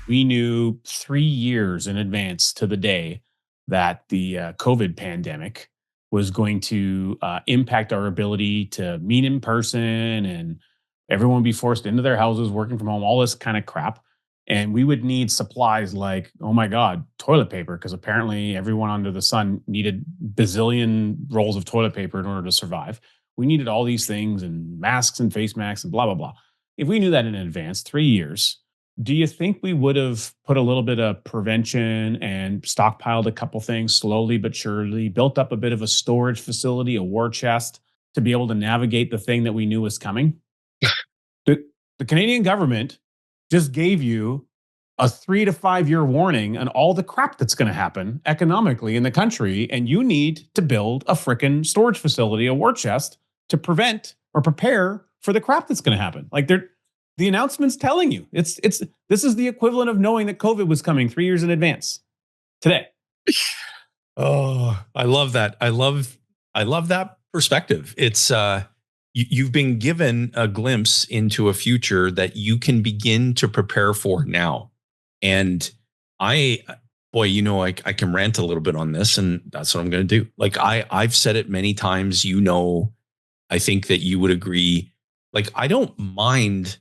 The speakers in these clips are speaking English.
We knew 3 years in advance to the day that the COVID pandemic was going to impact our ability to meet in person, and everyone would be forced into their houses, working from home, all this kind of crap. And we would need supplies like, oh my God, toilet paper, because apparently everyone under the sun needed bazillion rolls of toilet paper in order to survive. We needed all these things and masks and face masks and blah, blah, blah. If we knew that in advance, 3 years, do you think we would have put a little bit of prevention and stockpiled a couple things slowly but surely, built up a bit of a storage facility, a war chest to be able to navigate the thing that we knew was coming? The, the Canadian government just gave you a 3 to 5 year warning on all the crap that's going to happen economically in the country. And you need to build a freaking storage facility, a war chest to prevent or prepare for the crap that's going to happen. Like the announcement's telling you this is the equivalent of knowing that COVID was coming 3 years in advance today. Oh, I love that. I love that perspective. It's you've been given a glimpse into a future that you can begin to prepare for now. And I can rant a little bit on this, and that's what I'm going to do. Like I've said it many times, I think that you would agree. Like, I don't mind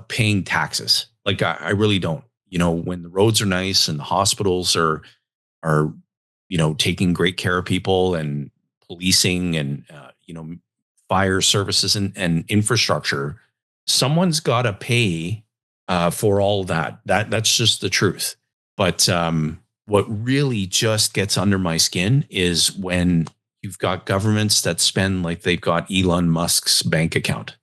paying taxes. Like I really don't. When the roads are nice and the hospitals are taking great care of people, and policing and fire services and infrastructure, someone's got to pay for all that. That's just the truth. But what really just gets under my skin is when you've got governments that spend like they've got Elon Musk's bank account,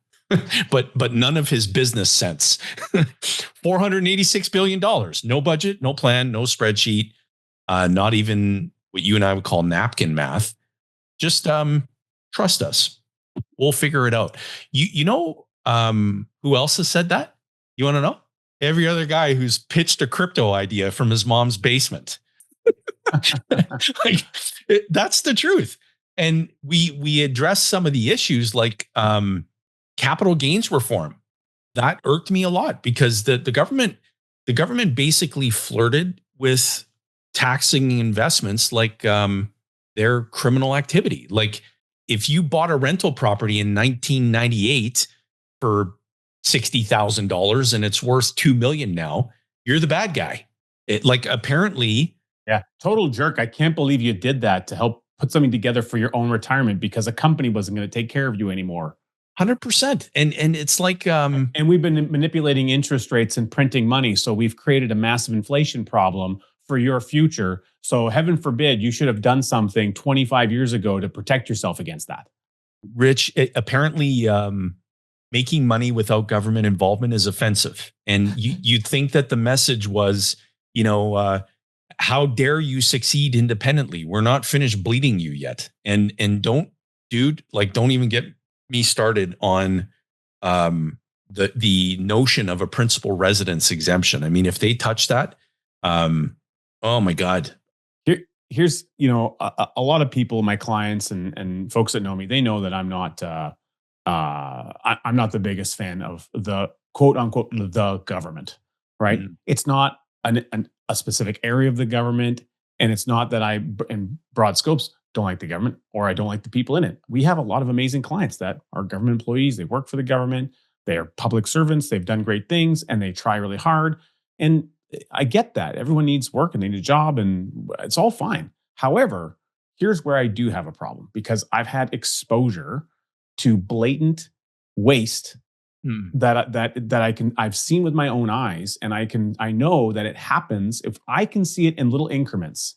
but none of his business sense. $486 billion, no budget, no plan, no spreadsheet, not even what you and I would call napkin math. Just trust us. We'll figure it out. Who else has said that? You want to know? Every other guy who's pitched a crypto idea from his mom's basement. That's the truth. And we address some of the issues like capital gains reform. That irked me a lot because the government basically flirted with taxing investments like their criminal activity. Like, if you bought a rental property in 1998 for $60,000 and it's worth $2 million now, you're the bad guy. Apparently. Yeah. Total jerk. I can't believe you did that to help put something together for your own retirement because a company wasn't going to take care of you anymore. 100%. And it's like, and we've been manipulating interest rates and printing money. So we've created a massive inflation problem for your future. So heaven forbid you should have done something 25 years ago to protect yourself against that. Rich, apparently making money without government involvement is offensive. And you'd think that the message was, how dare you succeed independently? We're not finished bleeding you yet. And don't even get me started on the notion of a principal residence exemption. I mean, if they touch that, oh my God. Here's, a lot of people, my clients and folks that know me, they know that I'm not the biggest fan of the quote unquote, the government, right? Mm-hmm. It's not a specific area of the government. And it's not that I, in broad scopes, don't like the government or I don't like the people in it. We have a lot of amazing clients that are government employees. They work for the government. They are public servants. They've done great things and they try really hard. And I get that. Everyone needs work and they need a job and it's all fine. However, here's where I do have a problem because I've had exposure to blatant waste I've seen with my own eyes. And I know that it happens if I can see it in little increments.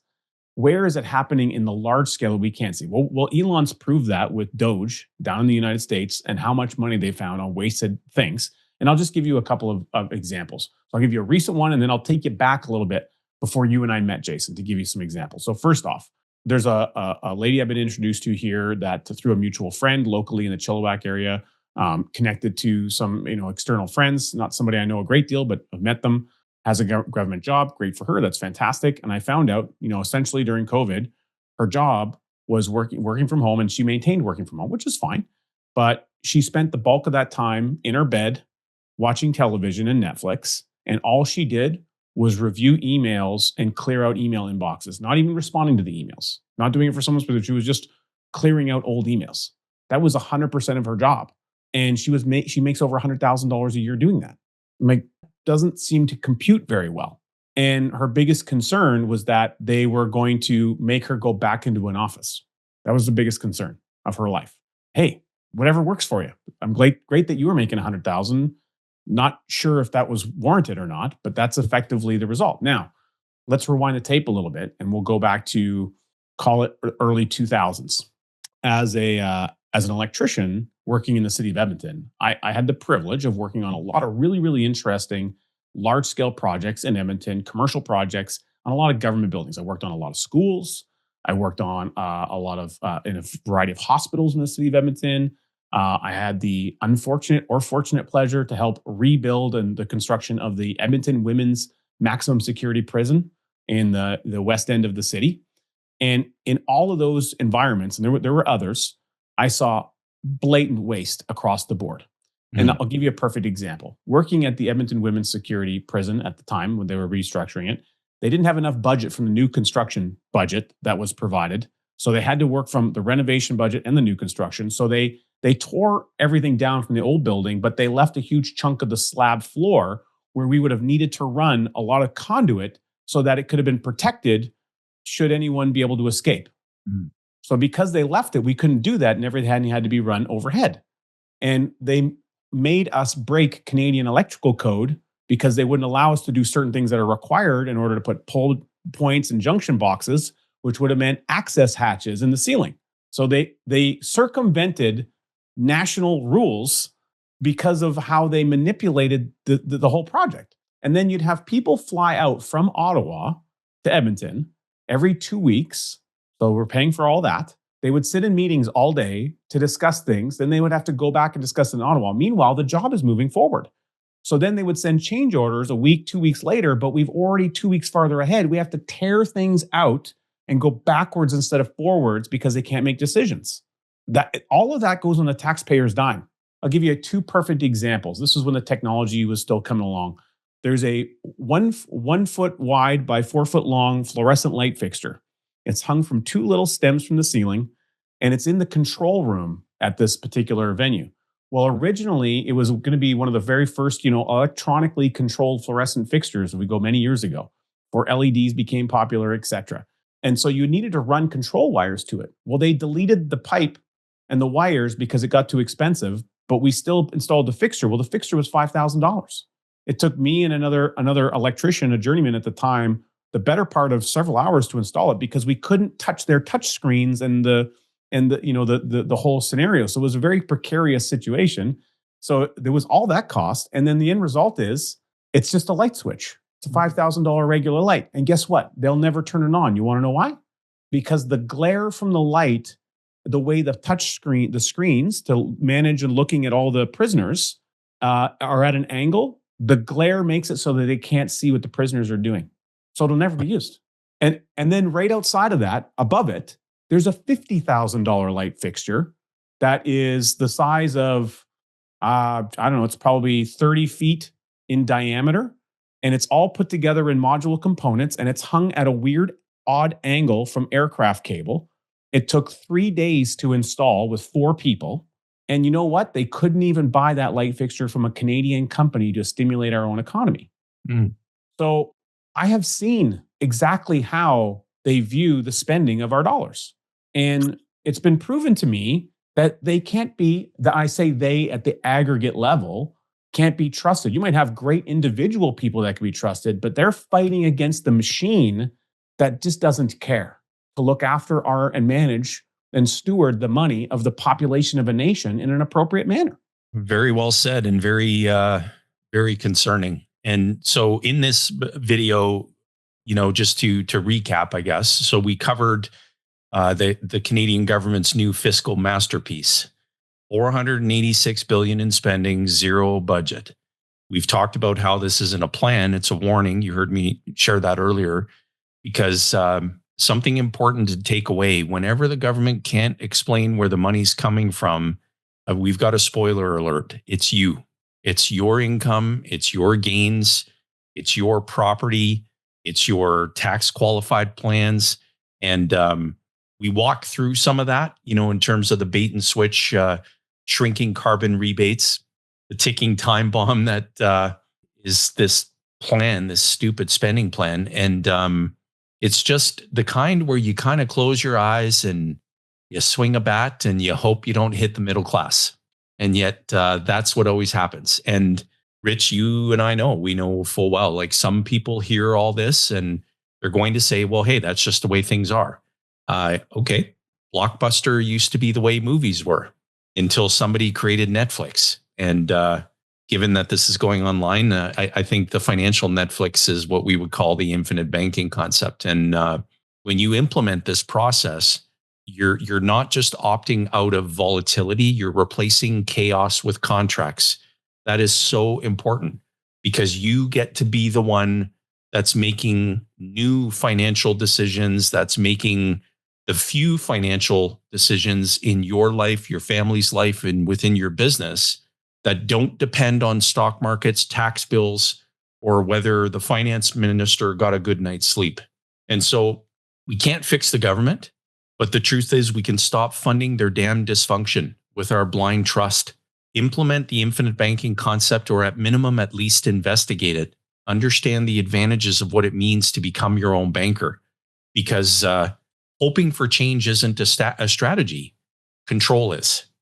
Where is it happening in the large scale we can't see? Well, Elon's proved that with Doge down in the United States and how much money they found on wasted things. And I'll just give you a couple of examples. So I'll give you a recent one, and then I'll take you back a little bit before you and I met, Jayson, to give you some examples. So first off, there's a lady I've been introduced to here that through a mutual friend locally in the Chilliwack area, connected to some external friends, not somebody I know a great deal, but I've met them, has a government job. Great for her. That's fantastic. And I found out, essentially during COVID, her job was working from home, and she maintained working from home, which is fine. But she spent the bulk of that time in her bed watching television and Netflix And all she did was review emails and clear out email inboxes, not even responding to the emails, not doing it for someone specific. She was just clearing out old emails. That was 100% of her job. And she makes over $100,000 a year doing that. Like, doesn't seem to compute very well. And her biggest concern was that they were going to make her go back into an office. That was the biggest concern of her life. Hey, whatever works for you. I'm great that you were making 100,000. Not sure if that was warranted or not, but that's effectively the result. Now, let's rewind the tape a little bit and we'll go back to, call it, early 2000s. As an electrician working in the city of Edmonton, I had the privilege of working on a lot of really, really interesting large scale projects in Edmonton, commercial projects on a lot of government buildings. I worked on a lot of schools. I worked on a lot of in a variety of hospitals in the city of Edmonton. I had the unfortunate or fortunate pleasure to help rebuild and the construction of the Edmonton Women's Maximum Security Prison in the west end of the city. And in all of those environments, and there were others, I saw blatant waste across the board. And I'll give you a perfect example. Working at the Edmonton Women's Security Prison at the time when they were restructuring it, they didn't have enough budget from the new construction budget that was provided. So they had to work from the renovation budget and the new construction. So they tore everything down from the old building, but they left a huge chunk of the slab floor where we would have needed to run a lot of conduit so that it could have been protected should anyone be able to escape. So because they left it, we couldn't do that, and everything had to be run overhead. And they made us break Canadian electrical code because they wouldn't allow us to do certain things that are required in order to put pole points and junction boxes, which would have meant access hatches in the ceiling. So they circumvented national rules because of how they manipulated the whole project. And then you'd have people fly out from Ottawa to Edmonton every 2 weeks. So we're paying for all that. They would sit in meetings all day to discuss things. Then they would have to go back and discuss in Ottawa. Meanwhile, the job is moving forward. So then they would send change orders a week, 2 weeks later, but we've already 2 weeks farther ahead. We have to tear things out and go backwards instead of forwards because they can't make decisions. That all of that goes on the taxpayer's dime. I'll give you two perfect examples. This is when the technology was still coming along. There's a one foot wide by 4 foot long fluorescent light fixture. It's hung from two little stems from the ceiling, and it's in the control room at this particular venue. Well, originally, it was going to be one of the very first, electronically controlled fluorescent fixtures. We go many years ago, before LEDs became popular, et cetera. And so you needed to run control wires to it. Well, they deleted the pipe and the wires because it got too expensive, but we still installed the fixture. Well, the fixture was $5,000. It took me and another electrician, a journeyman at the time, the better part of several hours to install it because we couldn't touch their touch screens and the whole scenario. So it was a very precarious situation. So there was all that cost. And then the end result is it's just a light switch. It's a $5,000 regular light. And guess what? They'll never turn it on. You want to know why? Because the glare from the light, the way the screens to manage and looking at all the prisoners are at an angle, the glare makes it so that they can't see what the prisoners are doing. So it'll never be used. And then right outside of that, above it, there's a $50,000 light fixture that is the size of, I don't know, it's probably 30 feet in diameter. And it's all put together in modular components. And it's hung at a weird, odd angle from aircraft cable. It took 3 days to install with 4 people. And you know what? They couldn't even buy that light fixture from a Canadian company to stimulate our own economy. So I have seen exactly how they view the spending of our dollars. And it's been proven to me that they can't be, I say they at the aggregate level, can't be trusted. You might have great individual people that can be trusted, but they're fighting against the machine that just doesn't care to look after and manage and steward the money of the population of a nation in an appropriate manner. Very well said and very, very concerning. And so in this video, just to recap, I guess, so we covered the Canadian government's new fiscal masterpiece, $486 billion in spending, zero budget. We've talked about how this isn't a plan; it's a warning. You heard me share that earlier, because something important to take away: whenever the government can't explain where the money's coming from, we've got a spoiler alert. It's you. It's your income. It's your gains. It's your property. It's your tax qualified plans. And we walk through some of that, in terms of the bait and switch, shrinking carbon rebates, the ticking time bomb that is this plan, this stupid spending plan. And it's just the kind where you kind of close your eyes and you swing a bat and you hope you don't hit the middle class. And yet that's what always happens. And Rich, you and I know, we know full well, like some people hear all this and they're going to say, well, hey, that's just the way things are. Okay. Blockbuster used to be the way movies were until somebody created Netflix. And given that this is going online, I think the financial Netflix is what we would call the infinite banking concept. And when you implement this process, you're not just opting out of volatility, you're replacing chaos with contracts. That is so important because you get to be the one that's making new financial decisions, that's making the few financial decisions in your life, your family's life, and within your business that don't depend on stock markets, tax bills, or whether the finance minister got a good night's sleep. And so we can't fix the government, but the truth is we can stop funding their damn dysfunction with our blind trust. Implement the infinite banking concept, or at minimum, at least investigate it. Understand the advantages of what it means to become your own banker, because hoping for change isn't a strategy. Control is.